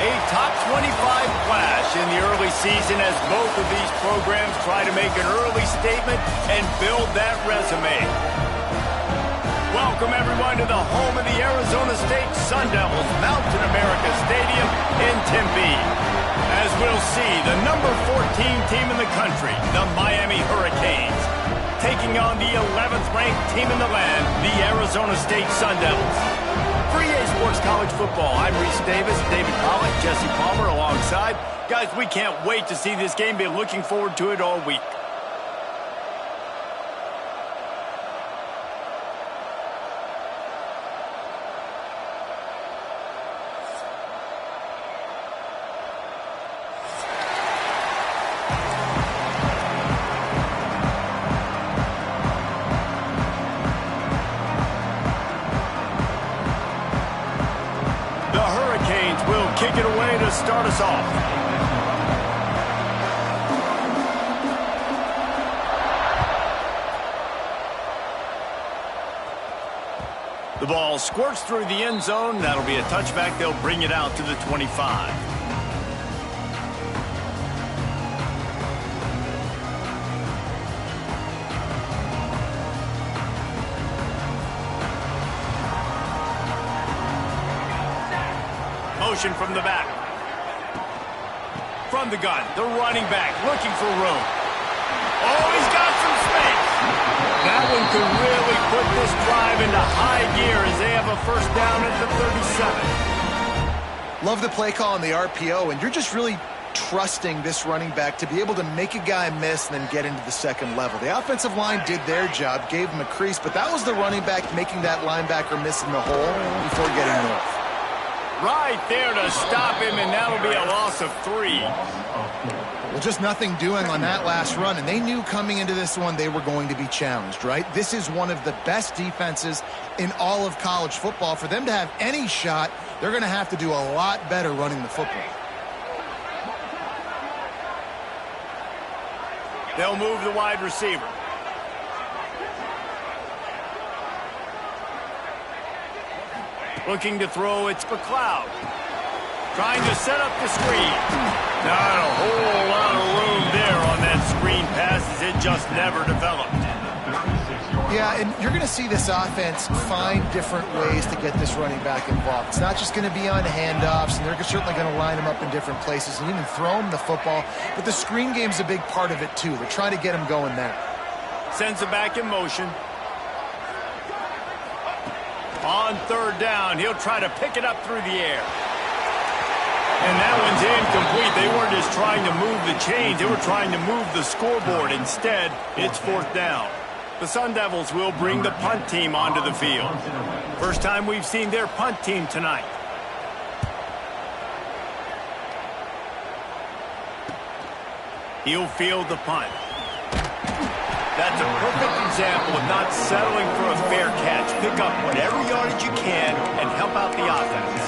A top 25 clash in the early season as both of these programs try to make an early statement and build that resume. Welcome, everyone, to the home of the Arizona State Sun Devils, Mountain America Stadium in Tempe. As we'll see, the number 14 team in the country, the Miami Hurricanes, taking on the 11th ranked team in the land, the Arizona State Sun Devils. For EA Sports College Football, I'm Reese Davis, David Pollack, Jesse Palmer alongside. Guys, we can't wait to see this game. Been looking forward to it all week. Kick it away to start us off. The ball squirts through the end zone. That'll be a touchback. They'll bring it out to the 25. Motion from the back. From the gun, the running back looking for room. Oh, he's got some space. That one could really put this drive into high gear as they have a first down at the 37. Love the play call on the RPO, and you're just really trusting this running back to be able to make a guy miss and then get into the second level. The offensive line did their job, gave him a crease, but that was the running back making that linebacker miss in the hole before getting north. Right there to stop him, and that'll be a loss of 3. Well, just nothing doing on that last run, and they knew coming into this one they were going to be challenged, right? This is one of the best defenses in all of college football. For them to have any shot, they're going to have to do a lot better running the football. They'll move the wide receiver. Looking to throw, it's McLeod. Trying to set up the screen. Not a whole lot of room there on that screen pass as it just never developed. Yeah, and you're going to see this offense find different ways to get this running back involved. It's not just going to be on handoffs, and they're certainly going to line him up in different places and even throw him the football. But the screen game's a big part of it, too. They're trying to get him going there. Sends it back in motion. On third down, he'll try to pick it up through the air. And that one's incomplete. They weren't just trying to move the chains. They were trying to move the scoreboard. Instead, it's fourth down. The Sun Devils will bring the punt team onto the field. First time we've seen their punt team tonight. He'll field the punt. That's a perfect example of not settling for a fair catch. Pick up whatever yardage you can and help out the offense.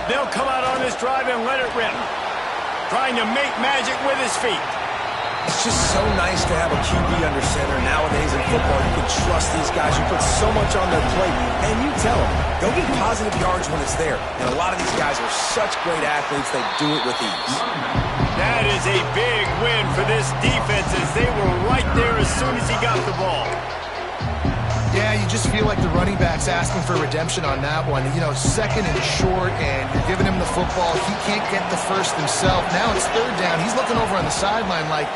They'll come out on this drive and let it rip. Trying to make magic with his feet. It's just so nice to have a QB under center. Nowadays in football, you can trust these guys. You put so much on their plate, and you tell them, go get positive yards when it's there. And a lot of these guys are such great athletes, they do it with ease. That is a big win for this defense as they were right there as soon as he got the ball. Yeah, you just feel like the running back's asking for redemption on that one. You know, second and short, and you're giving him the football. He can't get the first himself. Now it's third down. He's looking over on the sideline like,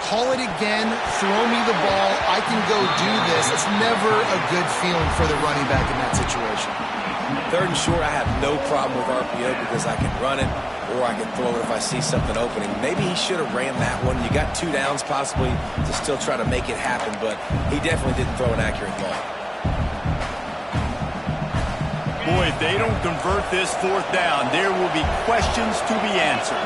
call it again, throw me the ball, I can go do this. It's never a good feeling for the running back in that situation. Third and short, I have no problem with RPO because I can run it or I can throw it if I see something opening. Maybe he should have ran that one. You got 2 downs possibly to still try to make it happen, but he definitely didn't throw an accurate ball. Boy, if they don't convert this fourth down, there will be questions to be answered.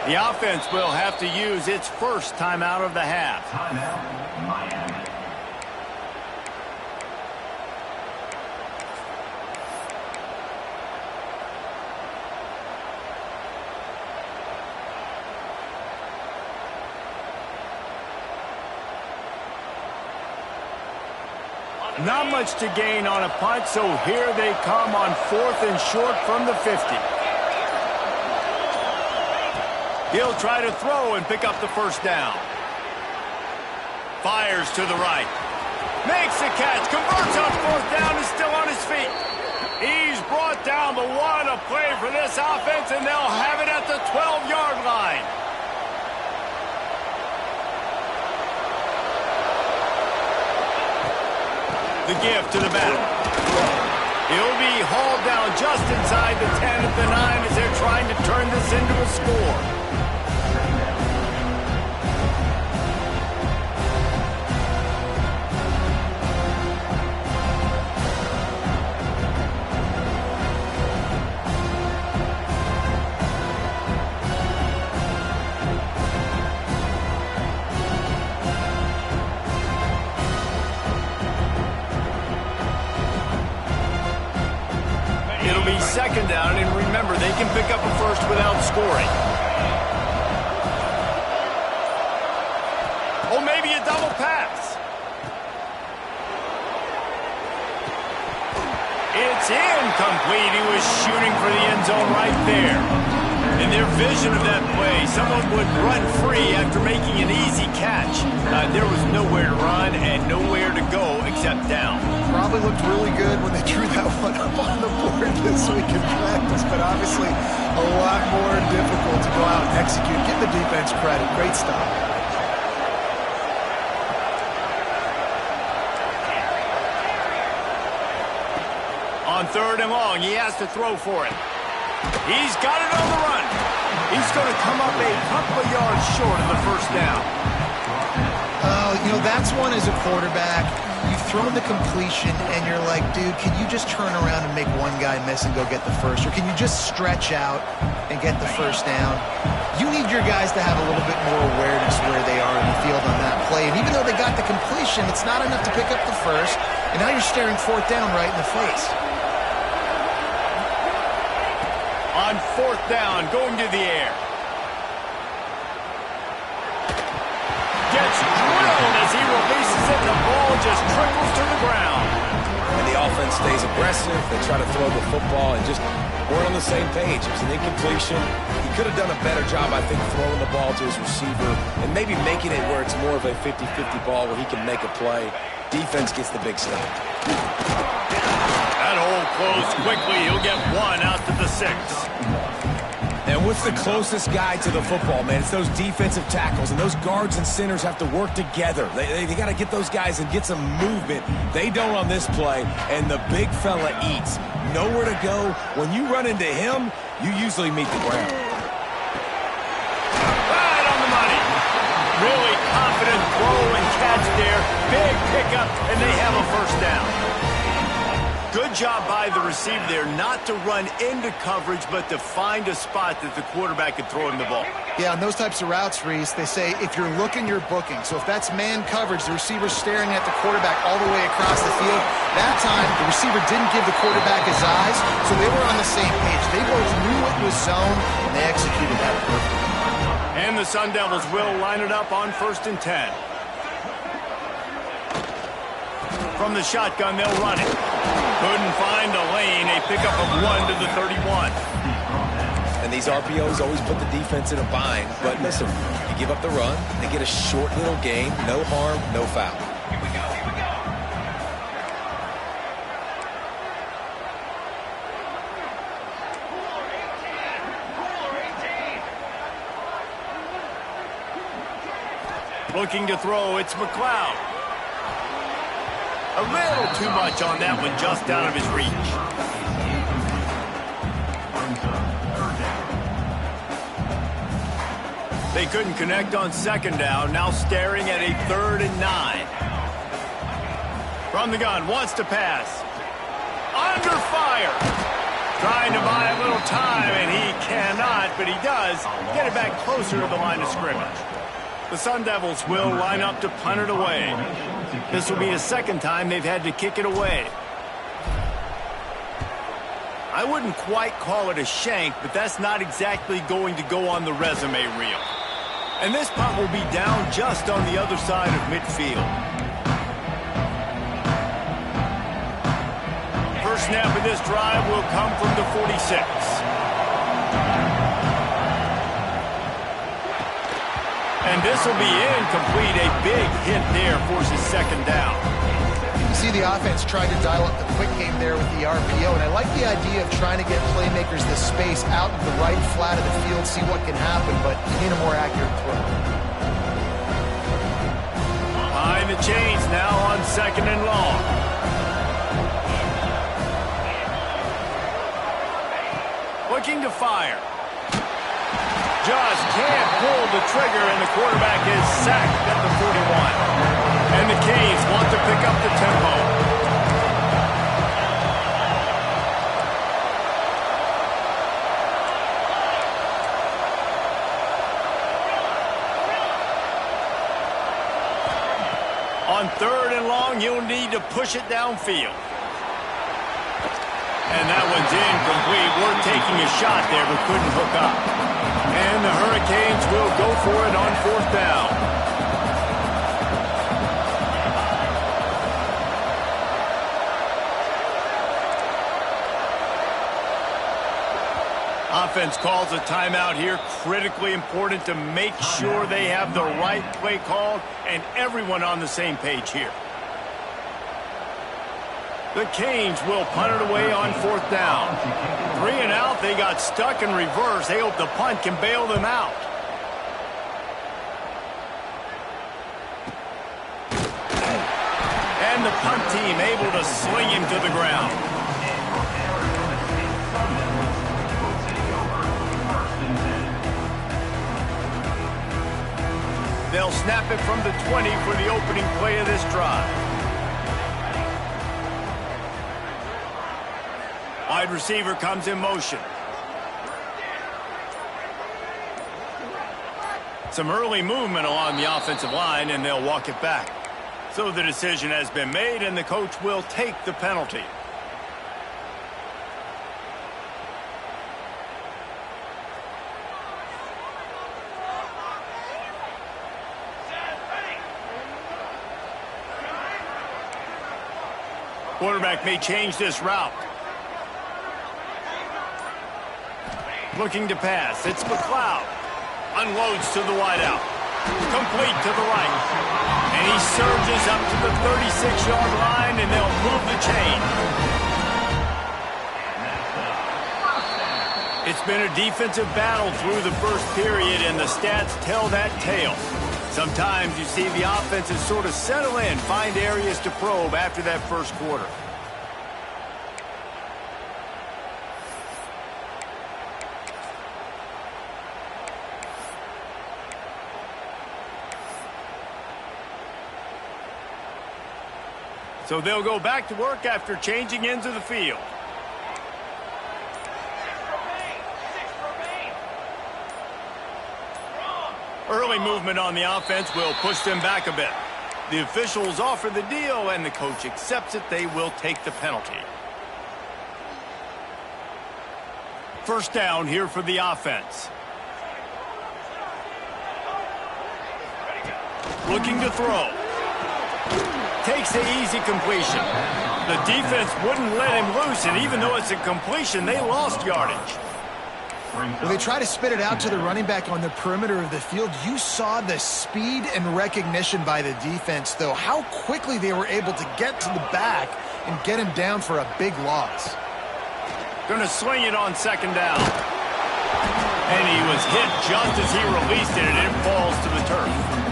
The offense will have to use its first timeout of the half. Timeout, Miami. Not much to gain on a punt, so here they come on 4th and short from the 50. He'll try to throw and pick up the first down. Fires to the right. Makes the catch, converts on 4th down, is still on his feet. He's brought down the one, a play for this offense, and they'll have it at the 12-yard line. The give to the back. He'll be hauled down just inside the 10 at the 9 as they're trying to turn this into a score. Second down, and remember, they can pick up a first without scoring. Oh, maybe a double pass. It's incomplete. He was shooting for the end zone right there. In their vision of that play, someone would run free after making an easy catch. There was nowhere to run and nowhere to go except down. Probably looked really good when they drew that one up on the board this week in practice, but obviously a lot more difficult to go out and execute. Give the defense credit. Great stop. On 3rd and long, he has to throw for it. He's got it on the run. He's going to come up a couple of yards short of the first down. You know, that's one as a quarterback. You've thrown the completion, and you're like, dude, can you just turn around and make one guy miss and go get the first? Or can you just stretch out and get the first down? You need your guys to have a little bit more awareness where they are in the field on that play. And even though they got the completion, it's not enough to pick up the first. And now you're staring 4th down right in the face. On 4th down, going to the air. Gets drilled as he releases it, and the ball just trickles to the ground. And the offense stays aggressive. They try to throw the football and just weren't on the same page. It was an incompletion. He could have done a better job, I think, throwing the ball to his receiver and maybe making it where it's more of a 50-50 ball where he can make a play. Defense gets the big stop. That hole closed quickly. He'll get one out to the 6. And what's the closest guy to the football, man? It's those defensive tackles, and those guards and centers have to work together. They got to get those guys and get some movement. They don't on this play, and the big fella eats. Nowhere to go. When you run into him, you usually meet the ground. Right on the money. Really confident throw and catch there. Big pickup, and they have a first down. Good job by the receiver there not to run into coverage, but to find a spot that the quarterback could throw him the ball. Yeah, on those types of routes, Reese, they say if you're looking, you're booking. So if that's man coverage, the receiver's staring at the quarterback all the way across the field. That time, the receiver didn't give the quarterback his eyes, so they were on the same page. They both knew it was zone, and they executed that perfectly. And the Sun Devils will line it up on 1st and 10. From the shotgun, they'll run it. Couldn't find a lane. A pickup of 1 to the 31. And these RPOs always put the defense in a bind. But listen, you give up the run, they get a short little gain. No harm, no foul. Here we go, here we go. Looking to throw, it's McLeod. A little too much on that one, just out of his reach. They couldn't connect on 2nd down, now staring at a 3rd and 9. From the gun, wants to pass. Under fire. Trying to buy a little time, and he cannot, but he does get it back closer to the line of scrimmage. The Sun Devils will line up to punt it away. This will be the second time they've had to kick it away. I wouldn't quite call it a shank, but that's not exactly going to go on the resume reel. And this punt will be down just on the other side of midfield. First snap of this drive will come from the 46. And this will be incomplete. A big hit there forces second down. You see the offense trying to dial up the quick game there with the RPO, and I like the idea of trying to get playmakers this space out in the right flat of the field, see what can happen, but you need a more accurate throw. Behind the chains now on second and long. Looking to fire. Just can't pull the trigger, and the quarterback is sacked at the 41. And the Canes want to pick up the tempo. On third and long, you'll need to push it downfield. And that one's incomplete. We're taking a shot there, but couldn't hook up. And the Hurricanes will go for it on fourth down. Offense calls a timeout here. Critically important to make sure they have the right play called and everyone on the same page here. The Canes will punt it away on fourth down. 3 and out. They got stuck in reverse. They hope the punt can bail them out. And the punt team able to sling him to the ground. They'll snap it from the 20 for the opening play of this drive. Wide receiver comes in motion. Some early movement along the offensive line, and they'll walk it back. So the decision has been made, and the coach will take the penalty. Quarterback may change this route. Looking to pass. It's McLeod. Unloads to the wideout. Complete to the right. And he surges up to the 36-yard line, and they'll move the chain. It's been a defensive battle through the first period, and the stats tell that tale. Sometimes you see the offenses sort of settle in, find areas to probe after that first quarter. So they'll go back to work after changing into the field. Early movement on the offense will push them back a bit. The officials offer the deal, and the coach accepts it. They will take the penalty. First down here for the offense. Looking to throw. Takes the easy completion. The defense wouldn't let him loose, and even though it's a completion, they lost yardage. When they try to spit it out to the running back on the perimeter of the field, you saw the speed and recognition by the defense, though, how quickly they were able to get to the back and get him down for a big loss. Going to swing it on second down. And he was hit just as he released it, and it falls to the turf.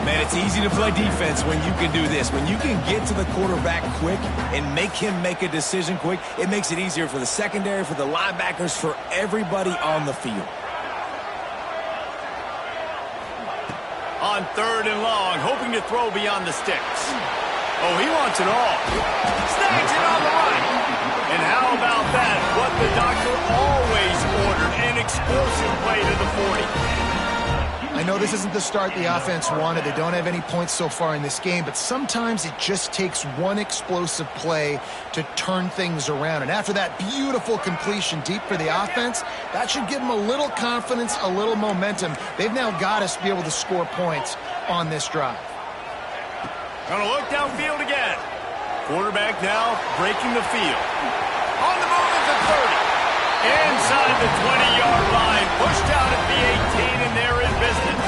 Man, it's easy to play defense when you can do this. When you can get to the quarterback quick and make him make a decision quick, it makes it easier for the secondary, for the linebackers, for everybody on the field. On third and long, hoping to throw beyond the sticks. Oh, he wants it all. Snags it on the right. And how about that? What the doctor always way to the 40. I know this isn't the start the offense wanted. They don't have any points so far in this game, but sometimes it just takes one explosive play to turn things around. And after that beautiful completion deep for the offense, that should give them a little confidence, a little momentum. They've now got us to be able to score points on this drive. Gonna look downfield again. Quarterback now breaking the field. On the move at the 30. Inside the 20-yard line. Pushed out at the 18, and they're in business.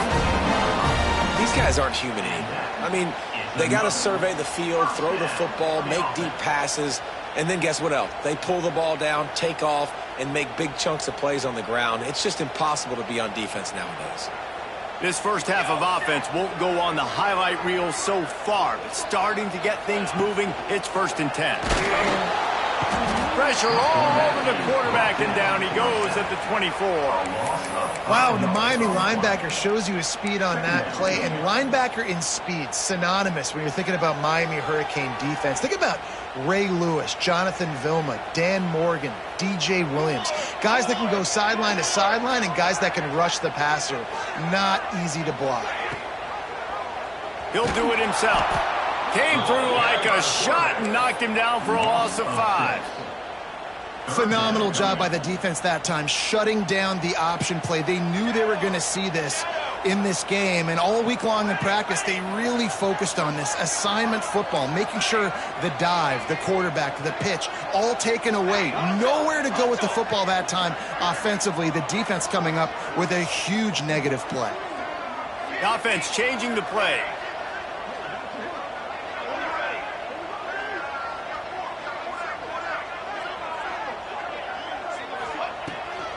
These guys aren't human anymore. I mean, they got to survey the field, throw the football, make deep passes, and then guess what else? They pull the ball down, take off, and make big chunks of plays on the ground. It's just impossible to be on defense nowadays. This first half of offense won't go on the highlight reel so far, but starting to get things moving, it's 1st and 10. Pressure all over the quarterback, and down he goes at the 24. Wow, and the Miami linebacker shows you his speed on that play, and linebacker in speed, synonymous when you're thinking about Miami Hurricane defense. Think about Ray Lewis, Jonathan Vilma, Dan Morgan, DJ Williams. Guys that can go sideline to sideline and guys that can rush the passer. Not easy to block. He'll do it himself. Came through like a shot and knocked him down for a loss of 5. Phenomenal job by the defense that time, shutting down the option play. They knew they were going to see this in this game, and all week long in practice, they really focused on this assignment football, making sure the dive, the quarterback, the pitch, all taken away. Nowhere to go with the football that time offensively. The defense coming up with a huge negative play. The offense changing the play.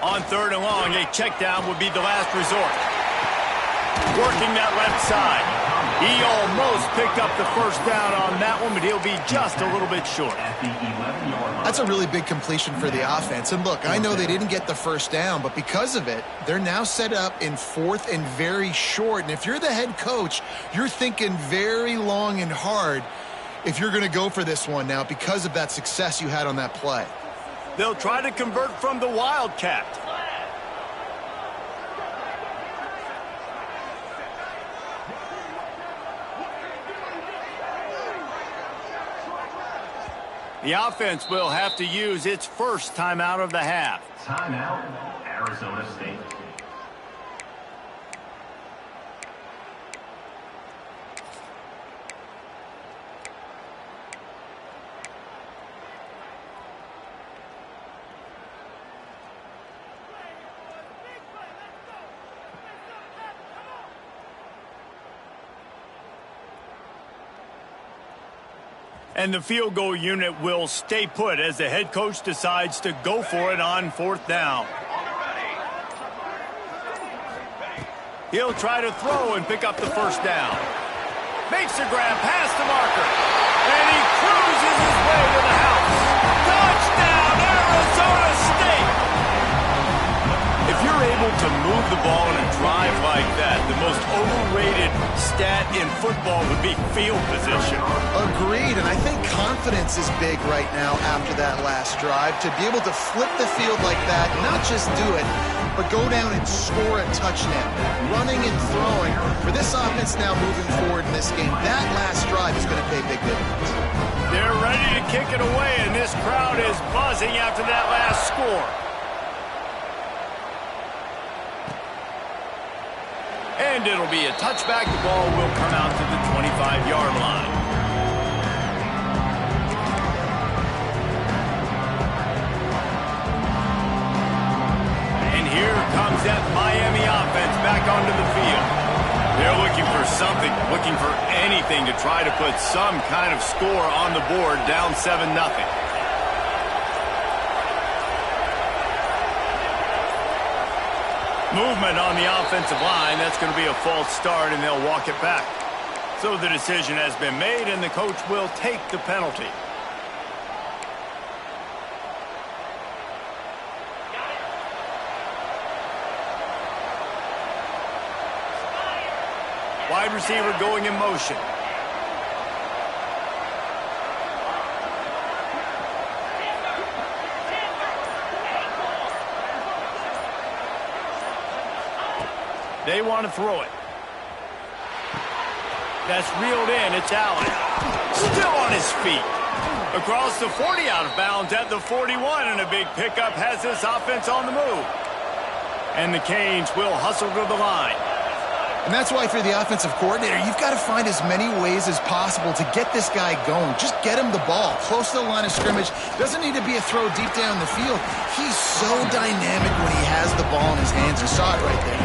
On 3rd and long, a check down would be the last resort. Working that left side. He almost picked up the first down on that one, but he'll be just a little bit short. That's a really big completion for the offense. And look, I know they didn't get the first down, but because of it, they're now set up in 4th and very short. And if you're the head coach, you're thinking very long and hard if you're going to go for this one now because of that success you had on that play. They'll try to convert from the Wildcat. The offense will have to use its first timeout of the half. Timeout, Arizona State. And the field goal unit will stay put as the head coach decides to go for it on 4th down. He'll try to throw and pick up the first down. Makes a grab past the marker. And he cruises his way to the house. Touchdown, Arizona State! If you're able to move the ball in a drive like that, the most overrated stat in football would be field position. Agreed, and I think confidence is big right now after that last drive. To be able to flip the field like that, not just do it, but go down and score a touchdown. Running and throwing. For this offense now moving forward in this game, that last drive is going to pay big dividends. They're ready to kick it away, and this crowd is buzzing after that last score. And it'll be a touchback. The ball will come out to the 25-yard line. And here comes that Miami offense back onto the field. They're looking for something, looking for anything to try to put some kind of score on the board, down 7-0. Movement on the offensive line. That's going to be a false start, and they'll walk it back. So the decision has been made, and the coach will take the penalty. Wide receiver going in motion. They want to throw it. That's reeled in. It's Allen. Still on his feet. Across the 40, out of bounds at the 41, and a big pickup has this offense on the move. And the Canes will hustle to the line. And that's why if you're the offensive coordinator, you've got to find as many ways as possible to get this guy going. Just get him the ball close to the line of scrimmage. Doesn't need to be a throw deep down the field. He's so dynamic when he has the ball in his hands. You saw it right there.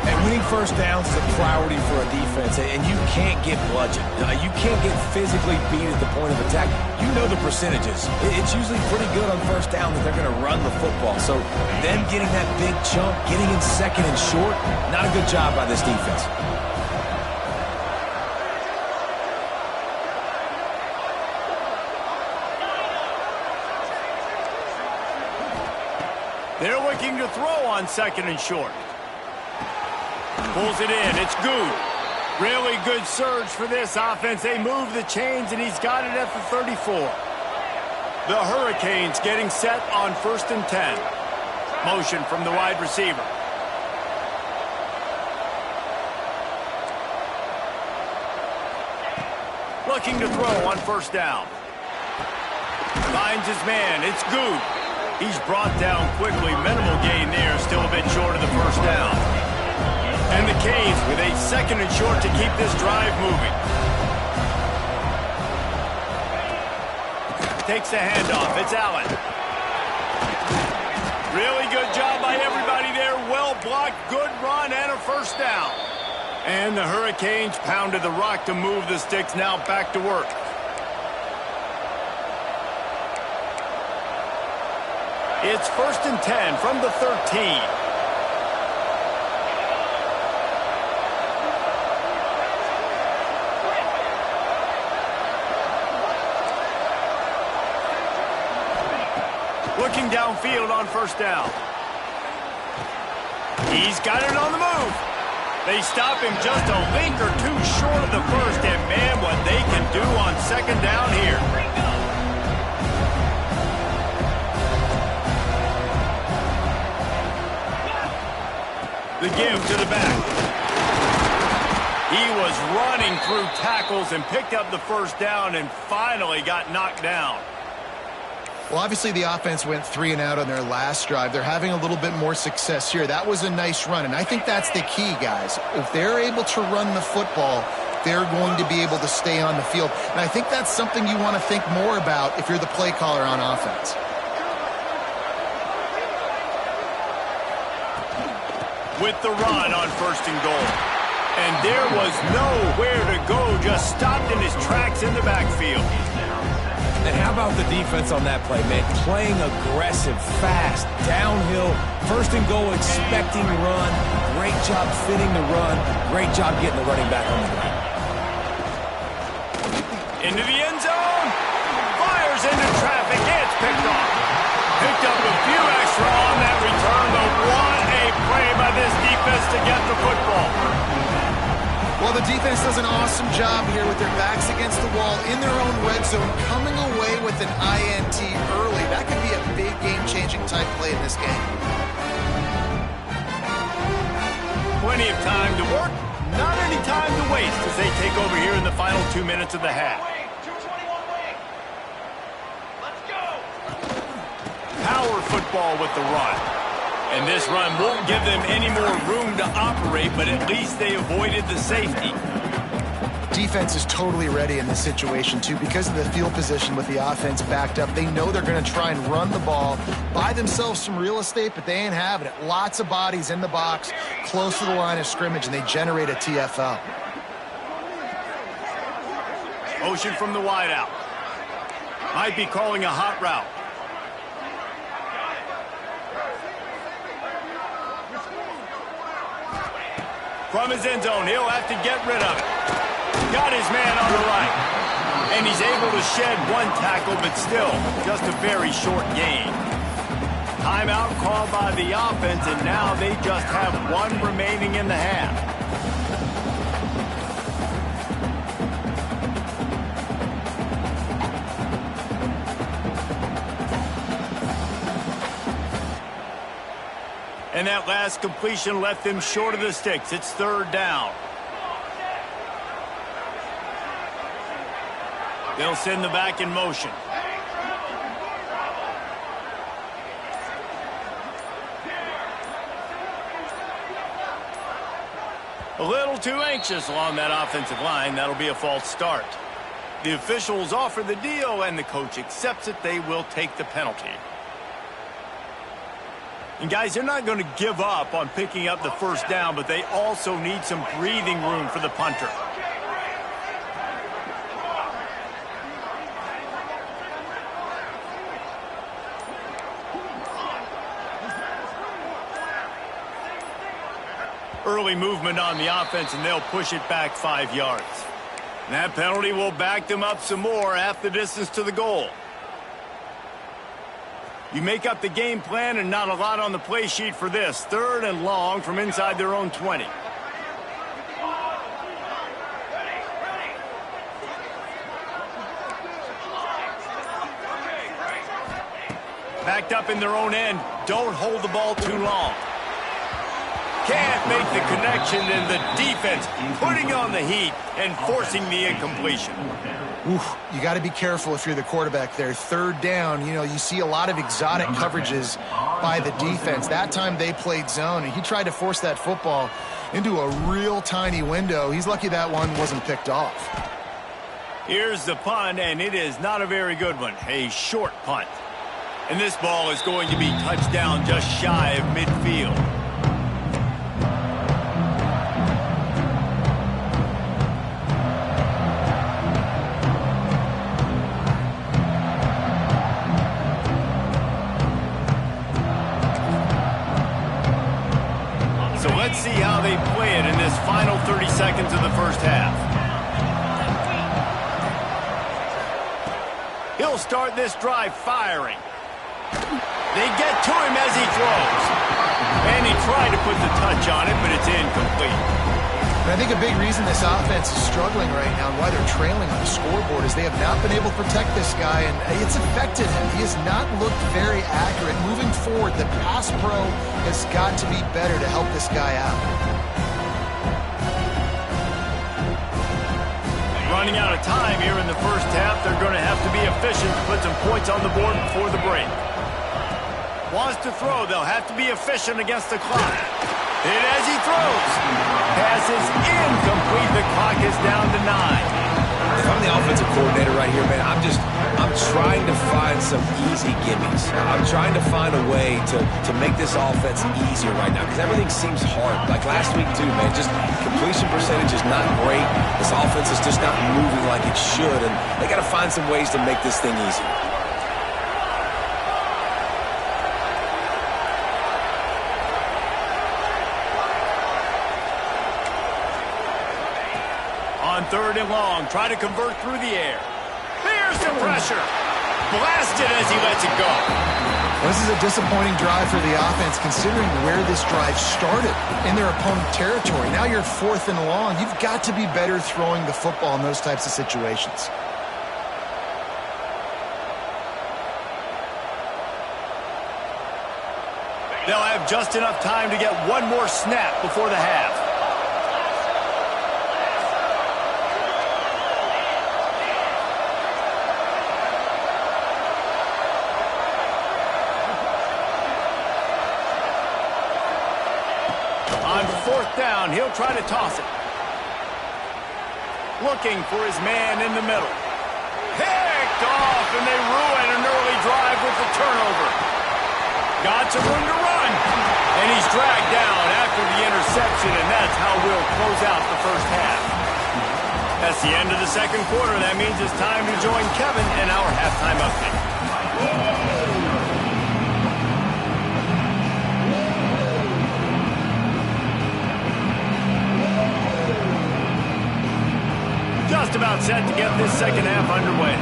And winning first downs is a priority for a defense, and you can't get bludgeoned. You can't get physically beat at the point of attack. You know the percentages. It's usually pretty good on first down that they're going to run the football. So them getting that big chunk, getting in second and short, not a good job by this defense. They're looking to throw on second and short. Pulls it in. It's good. Really good surge for this offense. They move the chains, and he's got it at the 34. The Hurricanes getting set on 1st and 10. Motion from the wide receiver. Looking to throw on 1st down. Finds his man. It's good. He's brought down quickly. Minimal gain there. Still a bit short of the 1st down. And the Canes with a 2nd and short to keep this drive moving. Takes the handoff. It's Allen. Really good job by everybody there. Well blocked, good run, and a 1st down. And the Hurricanes pounded the rock to move the sticks. Now back to work. It's 1st and 10 from the 13. Looking downfield on 1st down. He's got it on the move. They stop him just a link or two short of the 1st, and man, what they can do on 2nd down here. The give to the back. He was running through tackles and picked up the 1st down and finally got knocked down. Well, obviously the offense went 3 and out on their last drive. They're having a little bit more success here. That was a nice run, and I think that's the key, guys. If they're able to run the football, they're going to be able to stay on the field. And I think that's something you want to think more about if you're the play caller on offense. With the run on 1st and goal. And there was nowhere to go, just stopped in his tracks in the backfield. And how about the defense on that play, man? Playing aggressive, fast, downhill, 1st and goal, expecting run. Great job fitting the run. Great job getting the running back on the ground. Into the end zone. Fires into traffic. It's picked off. Picked up a few extra on that return, but what a play by this defense to get the football. Well, the defense does an awesome job here with their backs against the wall in their own red zone, coming away with an INT early. That could be a big game-changing type play in this game. Plenty of time to work, not any time to waste as they take over here in the final 2 minutes of the half. Power football with the run. And this run won't give them any more room to operate, but at least they avoided the safety. Defense is totally ready in this situation, too. Because of the field position with the offense backed up, they know they're going to try and run the ball, buy themselves some real estate, but they ain't having it. Lots of bodies in the box, close to the line of scrimmage, and they generate a TFL. Motion from the wideout. Might be calling a hot route. From his end zone, he'll have to get rid of it. Got his man on the right. And he's able to shed one tackle, but still just a very short gain. Timeout called by the offense, and now they just have one remaining in the half. And that last completion left them short of the sticks. It's third down. They'll send the back in motion. A little too anxious along that offensive line. That'll be a false start. The officials offer the deal, and the coach accepts it. They will take the penalty. And guys, they're not going to give up on picking up the first down, but they also need some breathing room for the punter. Early movement on the offense, and they'll push it back 5 yards. And that penalty will back them up some more, half the distance to the goal. You make up the game plan and not a lot on the play sheet for this. Third and long from inside their own 20. Backed up in their own end. Don't hold the ball too long. Can't make the connection, and the defense putting on the heat and forcing the incompletion. Oof, you got to be careful if you're the quarterback there. Third down, you know, you see a lot of exotic coverages by the defense. That time they played zone, and he tried to force that football into a real tiny window. He's lucky that one wasn't picked off. Here's the punt, and it is not a very good one. A short punt. And this ball is going to be touchdown just shy of midfield. Let's see how they play it in this final 30 seconds of the first half. He'll start this drive firing. They get to him as he throws. And he tried to put the touch on it, but it's incomplete. And I think a big reason this offense is struggling right now and why they're trailing on the scoreboard is they have not been able to protect this guy, and it's affected him. He has not looked very accurate. Moving forward, the pass pro has got to be better to help this guy out. Running out of time here in the first half. They're going to have to be efficient to put some points on the board before the break. Wants to throw. They'll have to be efficient against the clock. Hit as he throws. Pass is incomplete. The clock is down to 9. If I'm the offensive coordinator right here, man, I'm trying to find some easy gimmies. I'm trying to find a way to make this offense easier right now because everything seems hard. Like last week too, man, just completion percentage is not great. This offense is just not moving like it should, and they got to find some ways to make this thing easier. Third and long. Try to convert through the air. There's the pressure. Blasted as he lets it go. This is a disappointing drive for the offense considering where this drive started in their opponent territory. Now you're fourth and long. You've got to be better throwing the football in those types of situations. They'll have just enough time to get one more snap before the half. Fourth down, he'll try to toss it. Looking for his man in the middle. Picked off, and they ruin an early drive with the turnover. Got some room to run. And he's dragged down after the interception, and that's how we'll close out the first half. That's the end of the second quarter. That means it's time to join Kevin in our halftime update. Just about set to get this second half underway.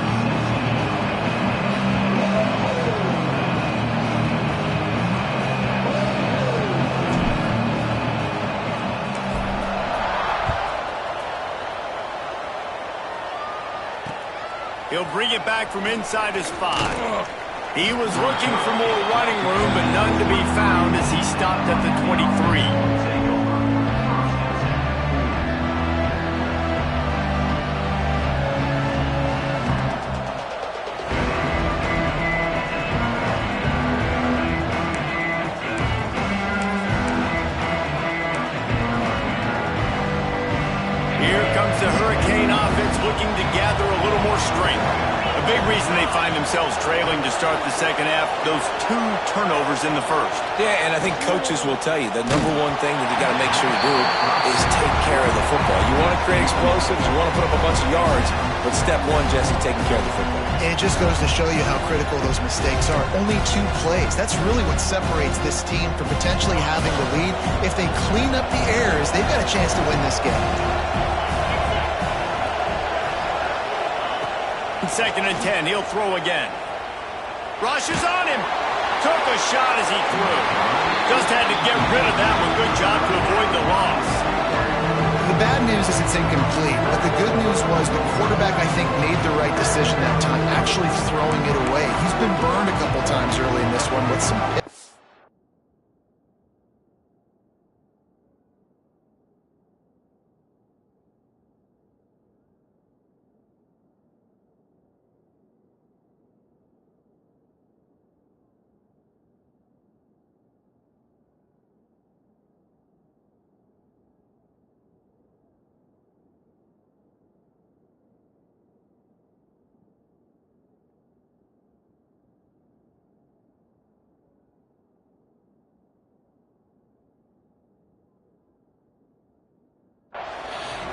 He'll bring it back from inside his 5. He was looking for more running room, but none to be found as he stopped at the 23. The Hurricane offense looking to gather a little more strength. A big reason they find themselves trailing to start the second half, those 2 turnovers in the first. Yeah, and I think coaches will tell you the number one thing that you got to make sure you do is take care of the football. You want to create explosives, you want to put up a bunch of yards, but step one, Jesse, taking care of the football. It just goes to show you how critical those mistakes are. Only 2 plays. That's really what separates this team from potentially having the lead. If they clean up the errors, they've got a chance to win this game. 2nd and 10, he'll throw again. Rushes on him. Took a shot as he threw. Just had to get rid of that one. Good job to avoid the loss. The bad news is it's incomplete, but the good news was the quarterback, I think, made the right decision that time, actually throwing it away. He's been burned a couple times early in this one with some picks.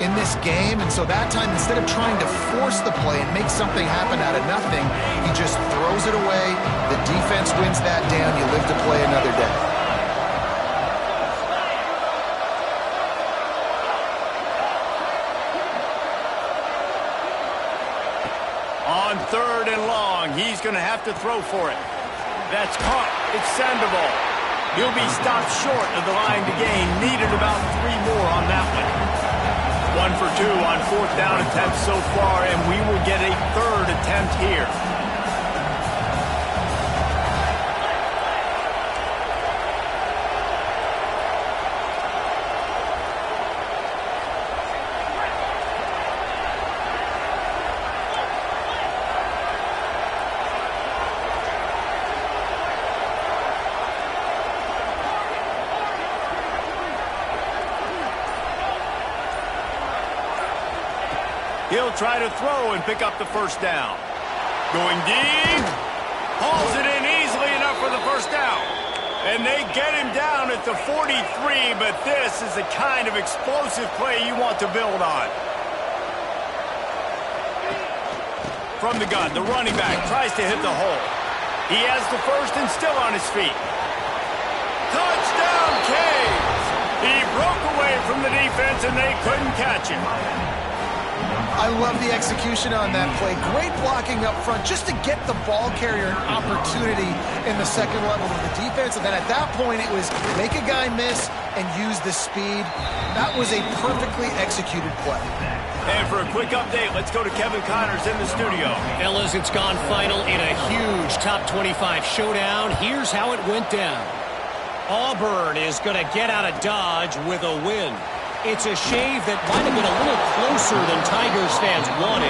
In this game, and so that time, instead of trying to force the play and make something happen out of nothing, he just throws it away. The defense wins that down. You live to play another day. On 3rd and long, he's going to have to throw for it. That's caught. It's Sandoval. He'll be stopped short of the line to gain. Needed about 3 more on that one. 1 for 2 on 4th down attempts so far, and we will get a 3rd attempt here. He'll try to throw and pick up the 1st down. Going deep. Hauls it in easily enough for the 1st down. And they get him down at the 43, but this is the kind of explosive play you want to build on. From the gun, the running back tries to hit the hole. He has the 1st and still on his feet. Touchdown, Caves! He broke away from the defense and they couldn't catch him. I love the execution on that play. Great blocking up front just to get the ball carrier an opportunity in the 2nd level of the defense. And then at that point, it was make a guy miss and use the speed. That was a perfectly executed play. And for a quick update, let's go to Kevin Connors in the studio. Fellas, it's gone final in a huge top 25 showdown. Here's how it went down. Auburn is going to get out of Dodge with a win. It's a shave that might have been a little closer than Tigers fans wanted,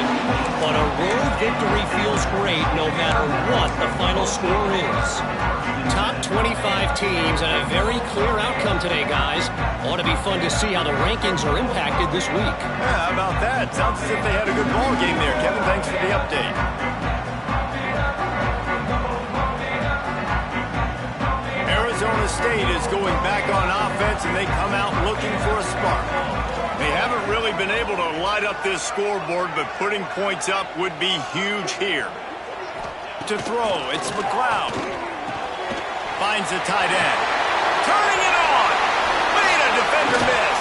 but a road victory feels great no matter what the final score is. Top 25 teams and a very clear outcome today, guys. Ought to be fun to see how the rankings are impacted this week. Yeah, how about that? Sounds as if they had a good ball game there. Kevin, thanks for the update. Arizona State is going back on offense, and they come out looking for a spark. They haven't really been able to light up this scoreboard, but putting points up would be huge here. To throw, it's McLeod. Finds the tight end. Turning it on. Made a defender miss.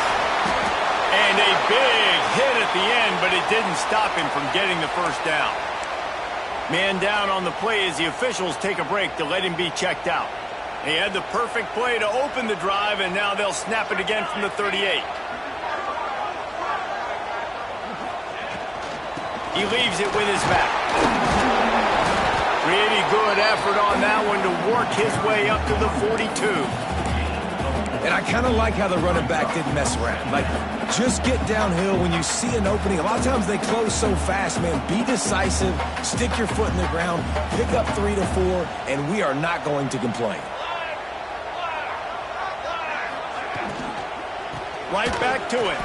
And a big hit at the end, but it didn't stop him from getting the 1st down. Man down on the play as the officials take a break to let him be checked out. They had the perfect play to open the drive, and now they'll snap it again from the 38. He leaves it with his back. Pretty good effort on that one to work his way up to the 42. And I kind of like how the running back didn't mess around. Like, just get downhill when you see an opening. A lot of times they close so fast, man. Be decisive, stick your foot in the ground, pick up 3 to 4, and we are not going to complain. Right back to it.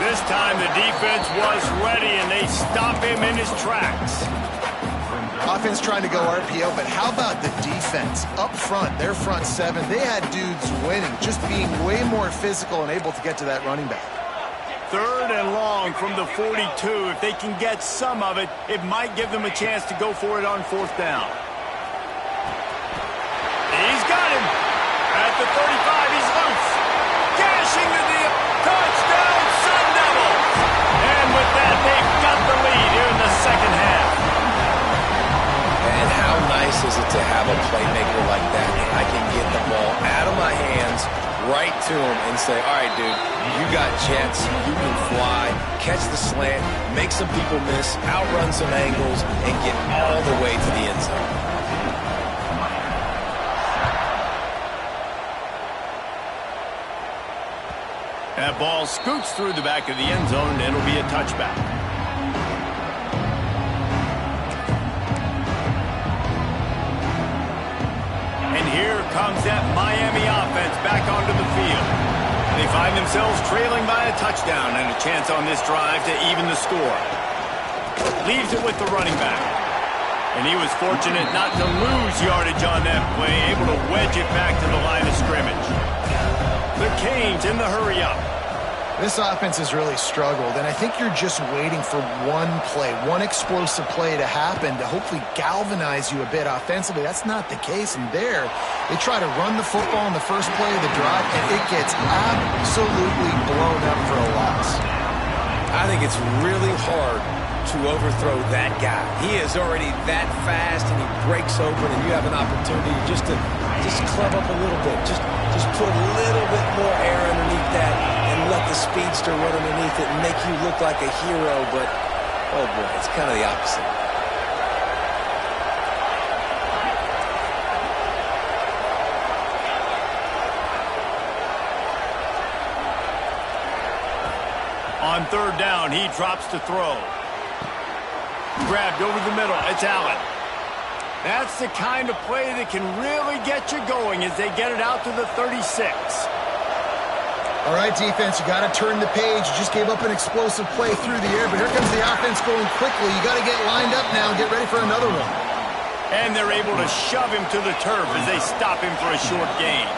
This time the defense was ready, and they stop him in his tracks. Offense trying to go RPO, but how about the defense? Up front, their front seven, they had dudes winning, just being way more physical and able to get to that running back. 3rd and long from the 42. If they can get some of it, it might give them a chance to go for it on 4th down. He's got him. At the 35, he's loose. Cashing the deal. Touchdown, Sun Devils. And with that, they've got the lead here in the second half. And how nice is it to have a playmaker like that? And I can get the ball out of my hands, right to him, and say, all right, dude, you got jets, you can fly, catch the slant, make some people miss, outrun some angles, and get all the way to the end zone. That ball scoots through the back of the end zone, and it'll be a touchback. Here comes that Miami offense back onto the field. They find themselves trailing by a touchdown and a chance on this drive to even the score. Leaves it with the running back. And he was fortunate not to lose yardage on that play, able to wedge it back to the line of scrimmage. The Canes in the hurry-up. This offense has really struggled, and I think you're just waiting for one play, one explosive play to happen to hopefully galvanize you a bit offensively. That's not the case, and there, they try to run the football in the first play of the drive, and it gets absolutely blown up for a loss. I think it's really hard to overthrow that guy. He is already that fast, and he breaks open, and you have an opportunity just to club up a little bit, just put a little bit more air underneath that and let the speedster run underneath it and make you look like a hero, but, oh boy, it's kind of the opposite. On 3rd down, he drops to throw. Grabbed over the middle. It's Allen. That's the kind of play that can really get you going as they get it out to the 36. All right, defense, you got to turn the page. You just gave up an explosive play through the air, but here comes the offense going quickly. You got to get lined up now and get ready for another one. And they're able to shove him to the turf as they stop him for a short gain.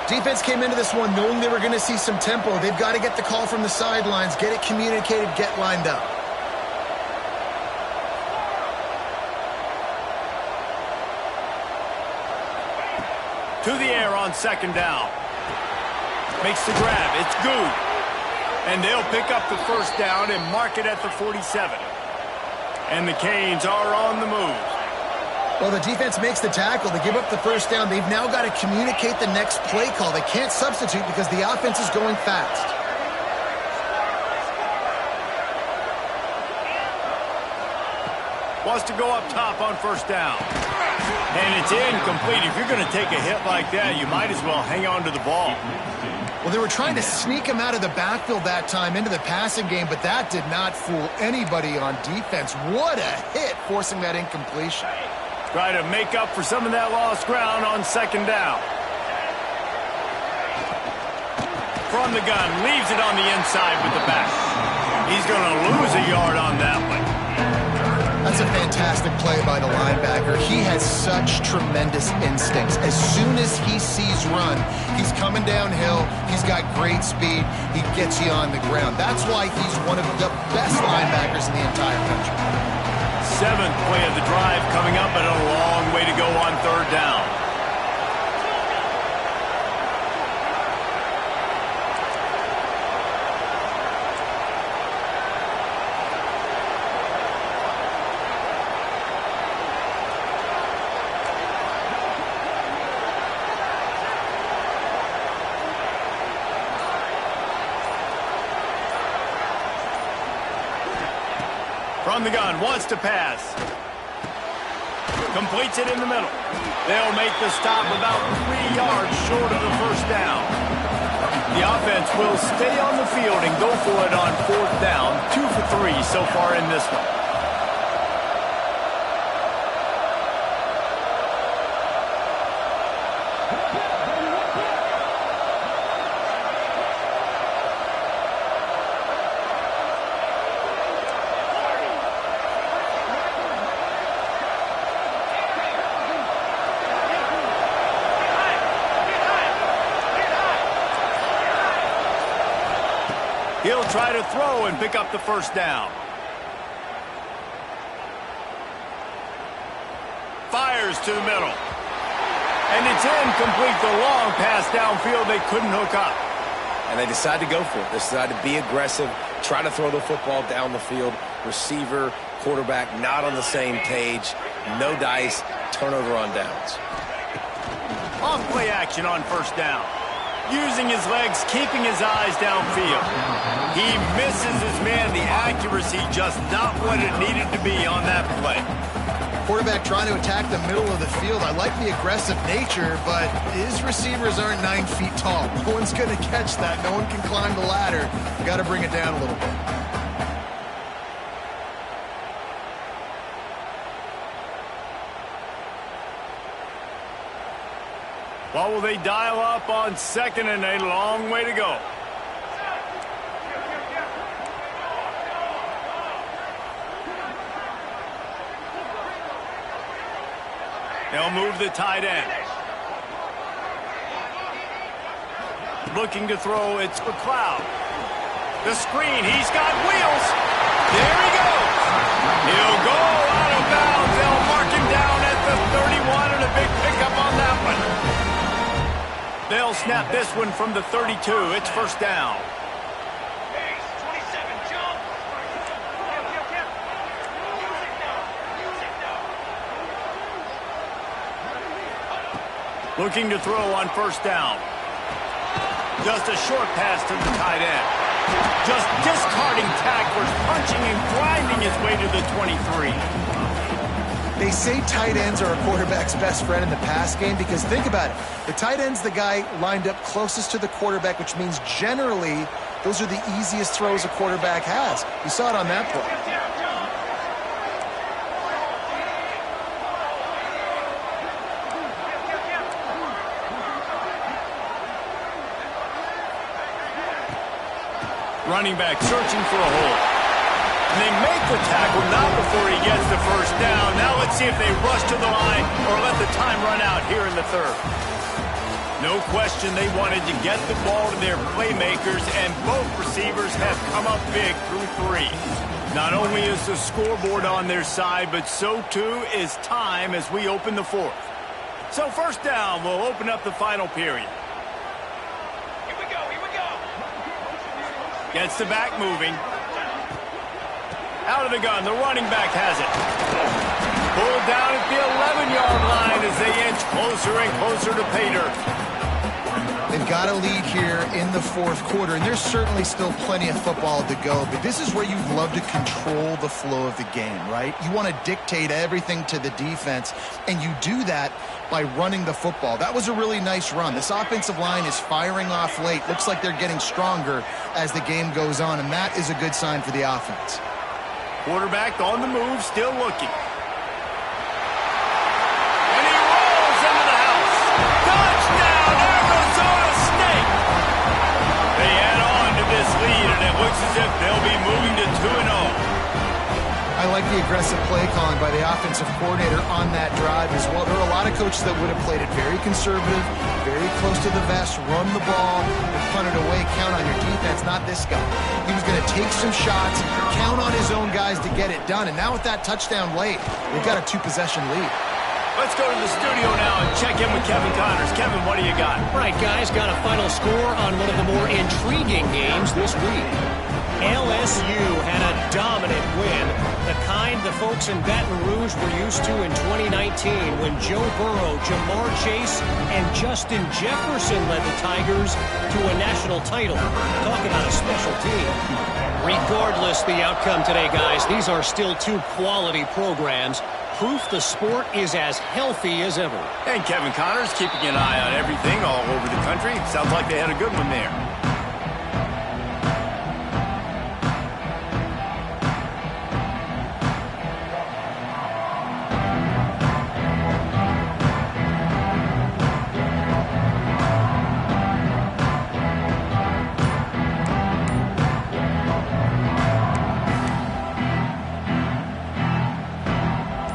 Defense came into this one knowing they were going to see some tempo. They've got to get the call from the sidelines, get it communicated, get lined up. To the air on 2nd down. Makes the grab. It's good. And they'll pick up the 1st down and mark it at the 47. And the Canes are on the move. Well, the defense makes the tackle. They give up the 1st down. They've now got to communicate the next play call. They can't substitute because the offense is going fast. Wants to go up top on 1st down. And it's incomplete. If you're going to take a hit like that, you might as well hang on to the ball. Well, they were trying to sneak him out of the backfield that time into the passing game, but that did not fool anybody on defense. What a hit, forcing that incompletion. Try to make up for some of that lost ground on 2nd down. From the gun, leaves it on the inside with the back. He's going to lose a yard on that one. That's a fantastic play by the linebacker. He has such tremendous instincts. As soon as he sees run, he's coming downhill. He's got great speed. He gets you on the ground. That's why he's one of the best linebackers in the entire country. 7th play of the drive coming up, but a long way to go on 3rd down. From the gun, wants to pass. Completes it in the middle. They'll make the stop about 3 yards short of the first down. The offense will stay on the field and go for it on 4th down. 2 for 3 so far in this one. He'll try to throw and pick up the first down. Fires to the middle. And it's incomplete. The long pass downfield they couldn't hook up. And they decide to go for it. They decide to be aggressive, try to throw the football down the field. Receiver, quarterback, not on the same page. No dice, turnover on downs. Off play action on first down. Using his legs, keeping his eyes downfield. He misses his man. The accuracy just not what it needed to be on that play. Quarterback trying to attack the middle of the field. I like the aggressive nature, but his receivers aren't 9 feet tall. No one's going to catch that. No one can climb the ladder. Got to bring it down a little bit. What will they dial up on 2nd and a long way to go? They'll move the tight end. Looking to throw, it's McLeod. The screen, he's got wheels. There he goes. He'll go out of bounds. They'll mark him down at the 31 and a big pickup on that one. They'll snap this one from the 32. It's first down. Looking to throw on first down. Just a short pass to the tight end. Just discarding tacklers, punching and grinding his way to the 23. They say tight ends are a quarterback's best friend in the pass game because think about it. The tight end's the guy lined up closest to the quarterback, which means generally those are the easiest throws a quarterback has. You saw it on that play. Running back searching for a hole. And they make the tackle not before he gets the first down. Now let's see if they rush to the line or let the time run out here in the 3rd. No question they wanted to get the ball to their playmakers, and both receivers have come up big through 3. Not only is the scoreboard on their side, but so too is time as we open the 4th. So first down will open up the final period. Here we go. Gets the back moving. Out of the gun, the running back has it. Pulled down at the 11-yard line as they inch closer and closer to pay dirt. They've got a lead here in the 4th quarter, and there's certainly still plenty of football to go, but this is where you'd love to control the flow of the game, right? You want to dictate everything to the defense, and you do that by running the football. That was a really nice run. This offensive line is firing off late. Looks like they're getting stronger as the game goes on, and that is a good sign for the offense. Quarterback on the move, still looking. And he rolls into the house. Touchdown, Arizona State! They add on to this lead, and it looks as if they'll be moving to 2-0. I like the aggressive play calling by the offensive coordinator on that drive as well. There are a lot of coaches that would have played it very conservative, very close to the vest, run the ball, and punt it away, count on your defense, not this guy. He was going to take some shots, count on his own guys to get it done, and now with that touchdown late, they've got a 2-possession lead. Let's go to the studio now and check in with Kevin Connors. Kevin, what do you got? Right, guys, got a final score on one of the more intriguing games this week. LSU had a dominant win, the kind the folks in Baton Rouge were used to in 2019 when Joe Burrow, Jamar Chase, and Justin Jefferson led the Tigers to a national title. Talk about a special team. Regardless the outcome today, guys, these are still 2 quality programs. proof the sport is as healthy as ever. And Kevin Connor's keeping an eye on everything all over the country. Sounds like they had a good one there.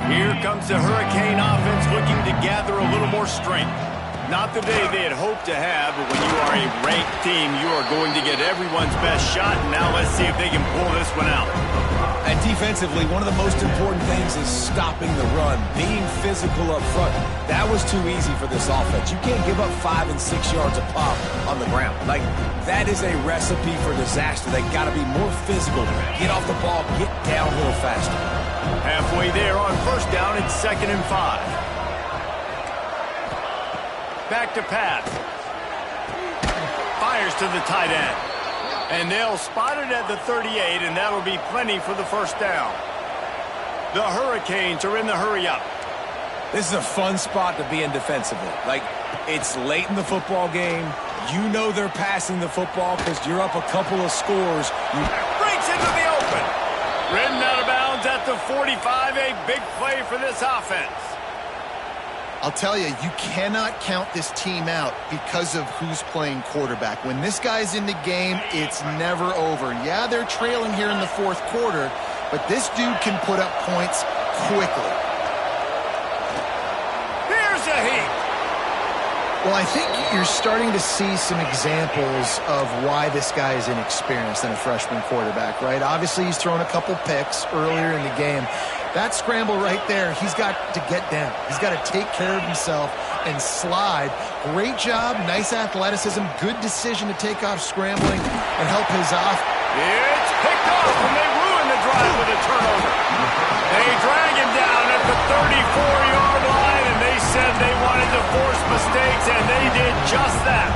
Here comes the Hurricane offense looking to gather a little more strength. Not the day they had hoped to have, but when you are a ranked team, you are going to get everyone's best shot. And now let's see if they can pull this one out. And defensively, one of the most important things is stopping the run, being physical up front. That was too easy for this offense. You can't give up 5 and 6 yards a pop on the ground. Like, that is a recipe for disaster. They got to be more physical. Get off the ball, get downhill faster. Halfway there on first down, it's 2nd and 5. Back to pass. Fires to the tight end. And they'll spot it at the 38, and that'll be plenty for the first down. The Hurricanes are in the hurry-up. This is a fun spot to be in defensively. Like, it's late in the football game. You know they're passing the football because you're up a couple of scores. Breaks into the open. Ridden out of bounds at the 45, a big play for this offense. I'll tell you, you cannot count this team out because of who's playing quarterback. When this guy's in the game, it's never over. Yeah, they're trailing here in the 4th quarter, but this dude can put up points quickly. Here's a heat. Well, I think you're starting to see some examples of why this guy is inexperienced in a freshman quarterback, right? Obviously, he's thrown a couple picks earlier in the game. That scramble right there, he's got to get down. He's got to take care of himself and slide. Great job, nice athleticism, good decision to take off scrambling and help his off. It's picked off, and they ruin the drive with a turnover. They drag him down at the 34-yard line, and they said they wanted to force mistakes, and they did just that.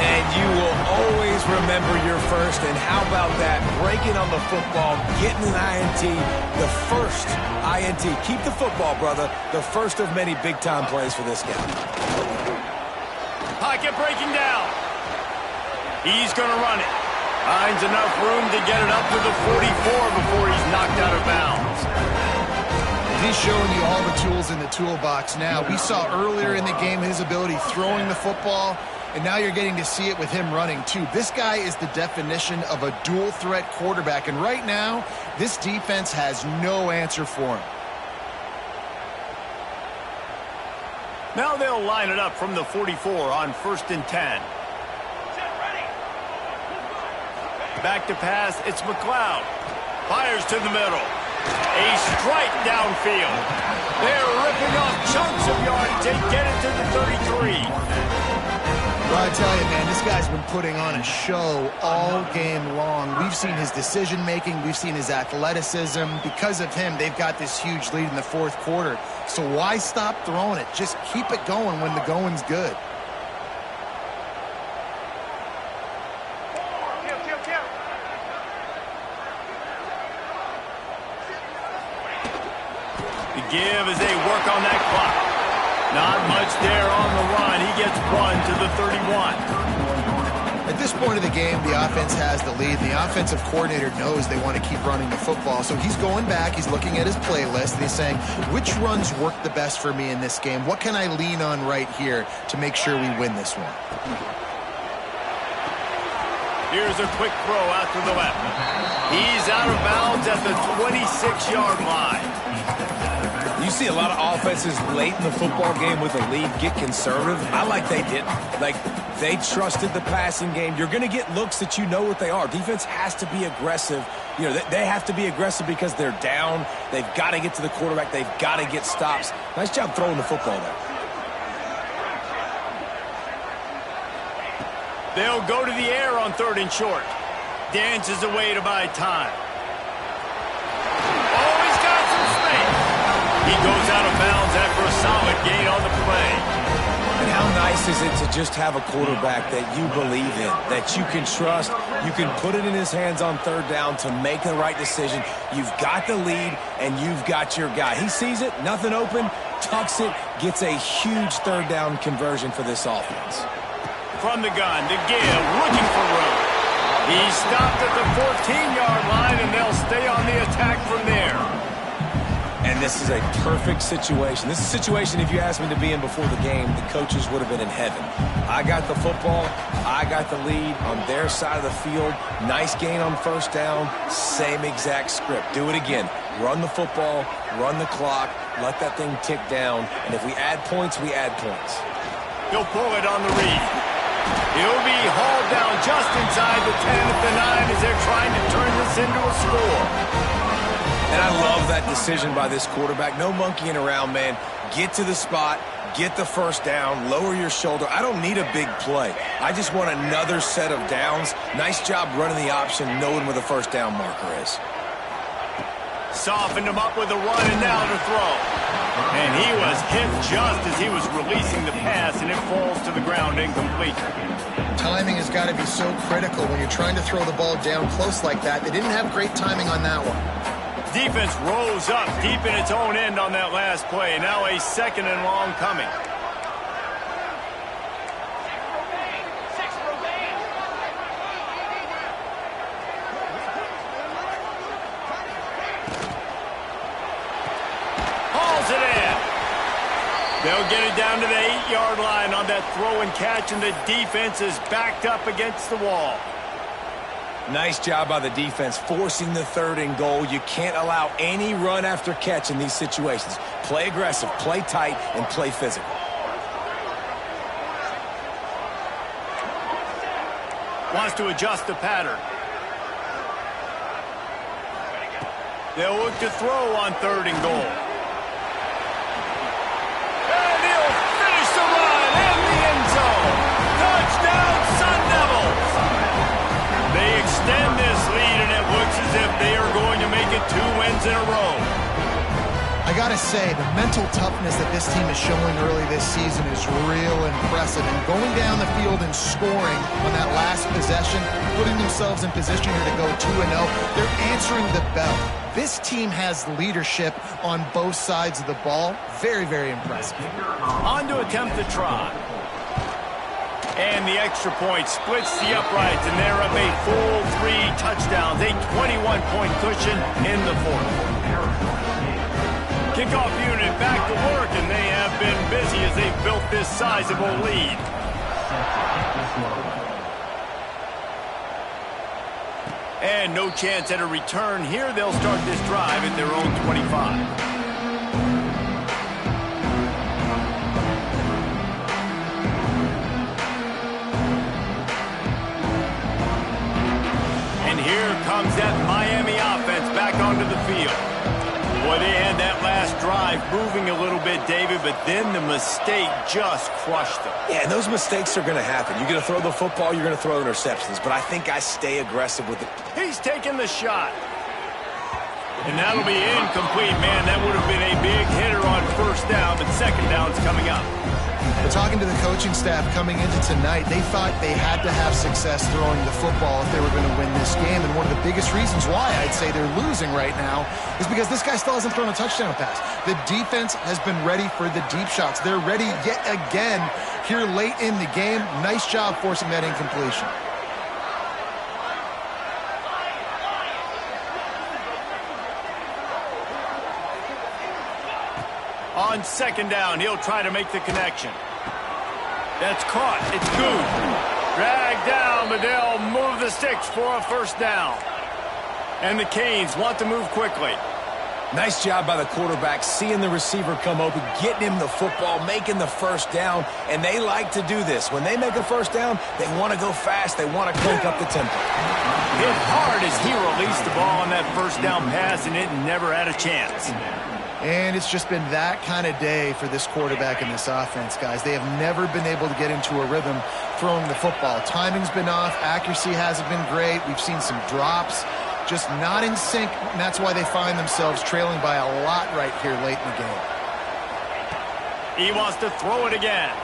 And you will always remember your first. And how about that? Breaking on the football, getting an INT, the first INT. Keep the football, brother. The first of many big-time plays for this guy. Pocket breaking down. He's going to run it. Finds enough room to get it up to the 44 before he's knocked out of bounds. He's showing you all the tools in the toolbox now. We saw earlier in the game his ability throwing the football, and now you're getting to see it with him running too. This guy is the definition of a dual-threat quarterback, and right now, this defense has no answer for him. Now they'll line it up from the 44 on 1st and 10. Back to pass, it's McLeod. Fires to the middle. A strike downfield. They're ripping off chunks of yards. They get it to the 33. Well, I tell you, man, this guy's been putting on a show all game long. We've seen his decision-making. We've seen his athleticism. Because of him, they've got this huge lead in the 4th quarter. So why stop throwing it? Just keep it going when the going's good. The give as they work on that clock. Not much there on the run. He gets 1 to the 31. At this point of the game, the offense has the lead. The offensive coordinator knows they want to keep running the football. So he's going back, he's looking at his playlist, and he's saying, which runs work the best for me in this game? What can I lean on right here to make sure we win this one? Here's a quick throw out to the left. He's out of bounds at the 26-yard line. You see a lot of offenses late in the football game with a lead get conservative. I like they didn't. Like, they trusted the passing game. You're going to get looks that you know what they are. Defense has to be aggressive. You know, they have to be aggressive because they're down. They've got to get to the quarterback. They've got to get stops. Nice job throwing the football there. They'll go to the air on 3rd and short. Dances away to buy time. Oh, he's got some space. He goes out of bounds after a solid gain on the play. And how nice is it to just have a quarterback that you believe in, that you can trust, you can put it in his hands on third down to make the right decision. You've got the lead, and you've got your guy. He sees it, nothing open, tucks it, gets a huge third down conversion for this offense. From the gun, to give, looking for room. He stopped at the 14-yard line, and they'll stay on the attack from there. And this is a perfect situation. This is a situation, if you asked me to be in before the game, the coaches would have been in heaven. I got the football. I got the lead on their side of the field. Nice gain on first down. Same exact script. Do it again. Run the football, run the clock, let that thing tick down. And if we add points, we add points. He'll pull it on the read. He'll be hauled down just inside the 10 at the 9 as they're trying to turn this into a score. And I love that decision by this quarterback. No monkeying around, man. Get to the spot, get the first down, lower your shoulder. I don't need a big play. I just want another set of downs. Nice job running the option, knowing where the first down marker is. Softened him up with a run and now to throw. And he was hit just as he was releasing the pass, and it falls to the ground incomplete. Timing has got to be so critical when you're trying to throw the ball down close like that. They didn't have great timing on that one. Defense rose up deep in its own end on that last play. Now a second and long coming. Hauls it in. They'll get it down to the 8-yard line on that throw and catch, and the defense is backed up against the wall. Nice job by the defense, forcing the third and goal. You can't allow any run after catch in these situations. Play aggressive, play tight, and play physical. Wants to adjust the pattern. They'll look to throw on third and goal. And he'll finish the run in the end zone. Touchdown, Sun Devils! They extend this lead, and it looks as if they are going to make it 2 wins in a row. I got to say, the mental toughness that this team is showing early this season is real impressive. And going down the field and scoring on that last possession, putting themselves in position here to go 2-0, they're answering the bell. This team has leadership on both sides of the ball. Very, very impressive. On to attempt the try. And the extra point splits the uprights, and they're up a full 3 touchdowns, a 21-point cushion in the fourth. Kickoff unit back to work, and they have been busy as they've built this sizable lead. And no chance at a return here. They'll start this drive at their own 25. Comes that Miami offense back onto the field. Boy, they had that last drive moving a little bit, David, but then the mistake just crushed them. Yeah, and those mistakes are going to happen. You're going to throw the football, you're going to throw interceptions, but I think I stay aggressive with it. He's taking the shot. And that'll be incomplete, man. That would have been a big hitter on first down, but second down's coming up. But talking to the coaching staff coming into tonight, they thought they had to have success throwing the football if they were going to win this game. And one of the biggest reasons why I'd say they're losing right now is because this guy still hasn't thrown a touchdown pass. The defense has been ready for the deep shots. They're ready yet again here late in the game. Nice job forcing that incompletion. On second down, he'll try to make the connection. That's caught. It's good. Dragged down, but they'll move the sticks for a first down. And the Canes want to move quickly. Nice job by the quarterback, seeing the receiver come open, getting him the football, making the first down, and they like to do this. When they make a first down, they want to go fast. They want to crank up the tempo. Hit hard as he released the ball on that first down pass, and it never had a chance. And it's just been that kind of day for this quarterback and this offense, guys. They have never been able to get into a rhythm throwing the football. Timing's been off. Accuracy hasn't been great. We've seen some drops. Just not in sync, and that's why they find themselves trailing by a lot right here late in the game. He wants to throw it again.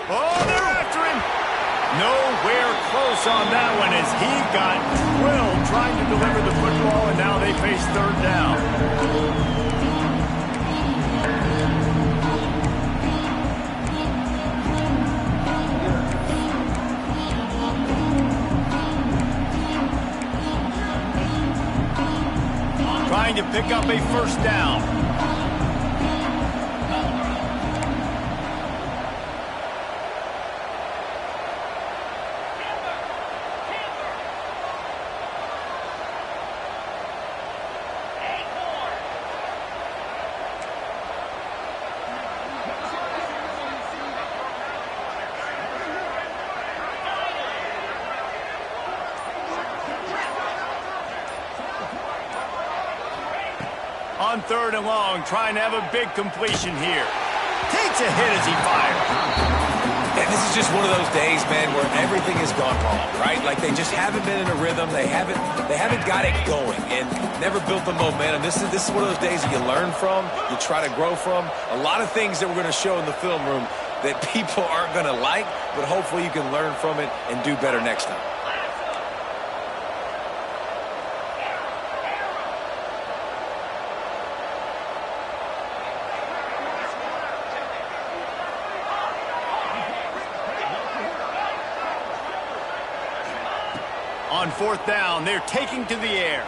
Oh, they're after him. Nowhere close on that one as he got drilled trying to deliver the football, and now they face third down. Trying to pick up a first down. On third and long, trying to have a big completion here. Takes a hit as he fires. And this is just one of those days, man, where everything has gone wrong, right? Like they just haven't been in a rhythm. They haven't got it going and never built the momentum. This is one of those days that you learn from, you try to grow from. A lot of things that we're going to show in the film room that people aren't going to like, but hopefully you can learn from it and do better next time. On fourth down, they're taking to the air.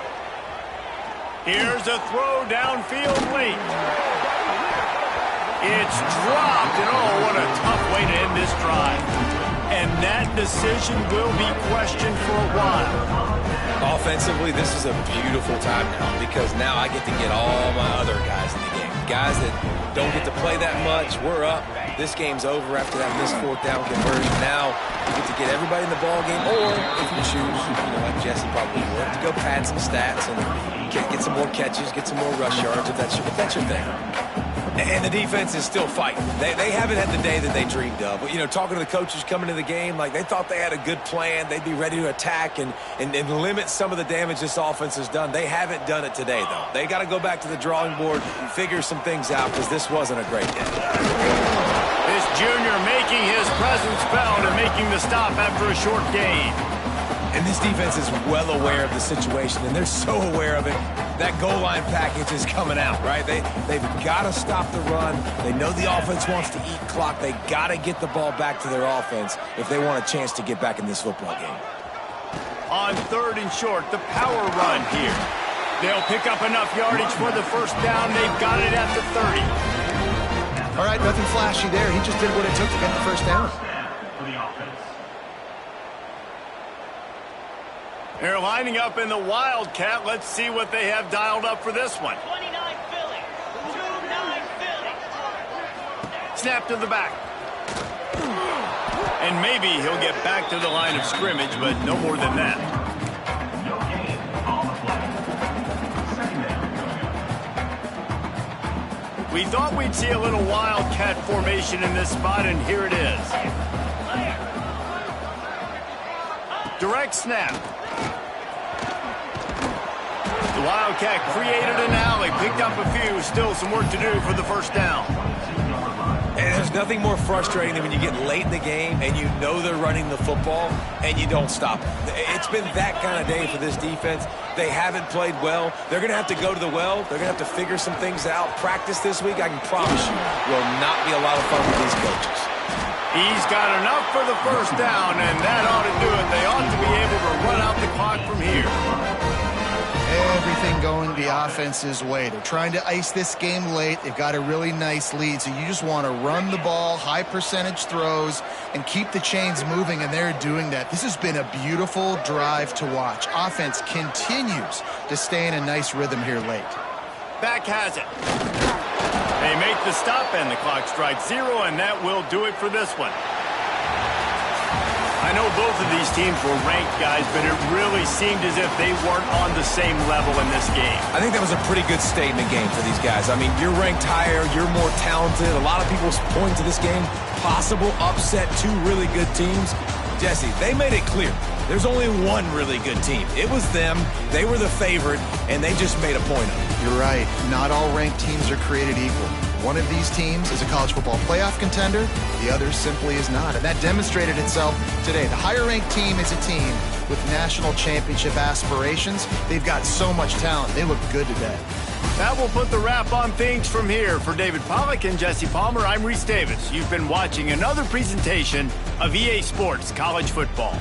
Here's a throw downfield late. It's dropped, and oh, what a tough way to end this drive. And that decision will be questioned for a while. Offensively, this is a beautiful time now because now I get to get all my other guys in the game. Guys that don't get to play that much, we're up. This game's over after that missed fourth down conversion. Now you get to get everybody in the ball game, or if you choose, like Jesse probably would, to go pad some stats and get some more catches, get some more rush yards if that's your thing. And the defense is still fighting. They haven't had the day that they dreamed of. But, talking to the coaches coming to the game, like they thought they had a good plan. They'd be ready to attack and limit some of the damage this offense has done. They haven't done it today, though. They got to go back to the drawing board and figure some things out because this wasn't a great day. This junior making his presence felt and making the stop after a short gain. And this defense is well aware of the situation, and they're so aware of it. That goal line package is coming out, right? They've got to stop the run. They know the offense wants to eat clock. They got to get the ball back to their offense if they want a chance to get back in this football game. On third and short, the power run here. They'll pick up enough yardage for the first down. They've got it at the 30. All right, nothing flashy there. He just did what it took to get the first down. They're lining up in the Wildcat. Let's see what they have dialed up for this one. 29 Philly. 29 Philly. Snap to the back. And maybe he'll get back to the line of scrimmage, but no more than that. We thought we'd see a little Wildcat formation in this spot, and here it is. Direct snap. The Wildcat created an alley, picked up a few, still some work to do for the first down. And there's nothing more frustrating than when you get late in the game and you know they're running the football and you don't stop it. It's been that kind of day for this defense. They haven't played well. They're going to have to go to the well. They're going to have to figure some things out. Practice this week, I can promise you, will not be a lot of fun with these coaches. He's got enough for the first down, and that ought to do it. They ought to be able to run out the clock from here. Everything going the offense's way. They're trying to ice this game late. They've got a really nice lead, so you just want to run the ball, high percentage throws, and keep the chains moving, and they're doing that. This has been a beautiful drive to watch. Offense continues to stay in a nice rhythm here late. Back has it. They make the stop, and the clock strikes 0, and that will do it for this one. I know both of these teams were ranked, guys, but it really seemed as if they weren't on the same level in this game. I think that was a pretty good statement game for these guys. I mean, you're ranked higher, you're more talented. A lot of people point to this game, possible upset, two really good teams. Jesse, they made it clear. There's only one really good team. It was them. They were the favorite, and they just made a point of it. You're right. Not all ranked teams are created equal. One of these teams is a college football playoff contender. The other simply is not. And that demonstrated itself today. The higher-ranked team is a team with national championship aspirations. They've got so much talent. They look good today. That will put the wrap on things from here. For David Pollack and Jesse Palmer, I'm Reese Davis. You've been watching another presentation of EA Sports College Football.